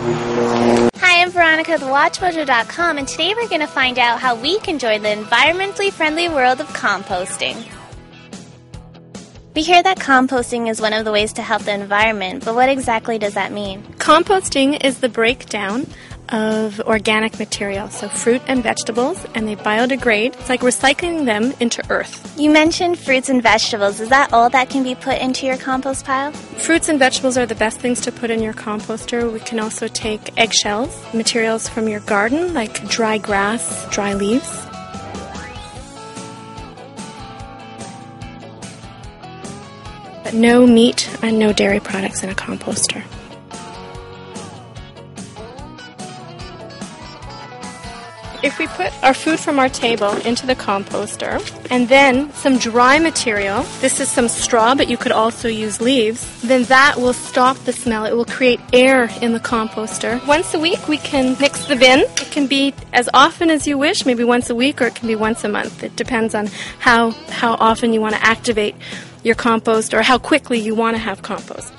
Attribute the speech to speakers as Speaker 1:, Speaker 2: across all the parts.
Speaker 1: Hi, I'm Veronica with WatchMojo.com, and today we're going to find out how we can join the environmentally friendly world of composting. We hear that composting is one of the ways to help the environment, but what exactly does that mean?
Speaker 2: Composting is the breakdown of organic material, so fruit and vegetables, and they biodegrade. It's like recycling them into earth.
Speaker 1: You mentioned fruits and vegetables. Is that all that can be put into your compost pile?
Speaker 2: Fruits and vegetables are the best things to put in your composter. We can also take eggshells, materials from your garden, like dry grass, dry leaves. But no meat and no dairy products in a composter. If we put our food from our table into the composter and then some dry material, this is some straw, but you could also use leaves, then that will stop the smell. It will create air in the composter. Once a week we can mix the bin. It can be as often as you wish, maybe once a week, or it can be once a month. It depends on how often you want to activate your compost or how quickly you want to have compost.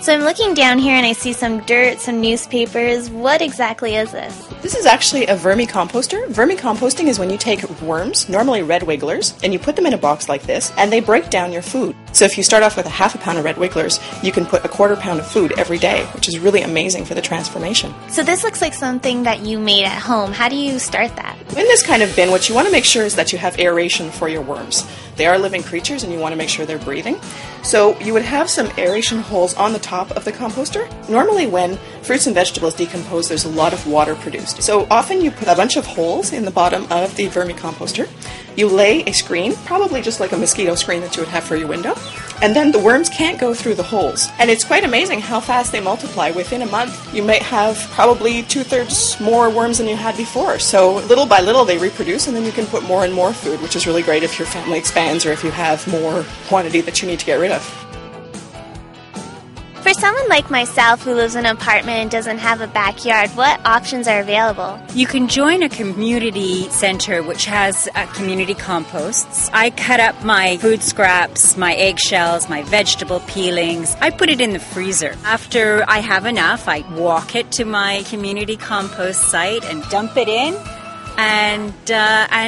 Speaker 1: So I'm looking down here and I see some dirt, some newspapers. What exactly is this?
Speaker 3: This is actually a vermicomposter. Vermicomposting is when you take worms, normally red wigglers, and you put them in a box like this, and they break down your food. So if you start off with a half a pound of red wigglers, you can put a quarter pound of food every day, which is really amazing for the transformation.
Speaker 1: So this looks like something that you made at home. How do you start that?
Speaker 3: In this kind of bin, what you want to make sure is that you have aeration for your worms. They are living creatures and you want to make sure they're breathing. So you would have some aeration holes on the top of the composter. Normally when fruits and vegetables decompose, there's a lot of water produced. So often you put a bunch of holes in the bottom of the vermicomposter. You lay a screen, probably just like a mosquito screen that you would have for your window, and then the worms can't go through the holes. And it's quite amazing how fast they multiply. Within a month, you might have probably 2/3 more worms than you had before. So little by little they reproduce, and then you can put more and more food, which is really great if your family expands or if you have more quantity that you need to get rid of.
Speaker 1: For someone like myself who lives in an apartment and doesn't have a backyard, what options are available?
Speaker 4: You can join a community center which has community composts. I cut up my food scraps, my eggshells, my vegetable peelings. I put it in the freezer. After I have enough, I walk it to my community compost site and dump it in. And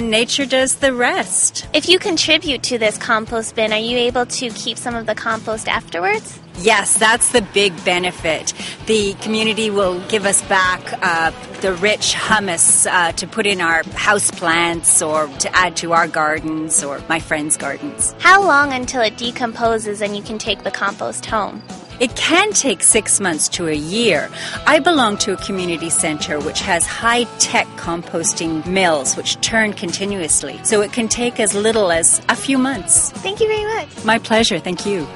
Speaker 4: nature does the rest.
Speaker 1: If you contribute to this compost bin, are you able to keep some of the compost afterwards?
Speaker 4: Yes, that's the big benefit. The community will give us back the rich humus to put in our house plants or to add to our gardens or my friends' gardens.
Speaker 1: How long until it decomposes and you can take the compost home?
Speaker 4: It can take 6 months to a year. I belong to a community center which has high-tech composting mills which turn continuously. So it can take as little as a few months.
Speaker 1: Thank you very much.
Speaker 4: My pleasure. Thank you.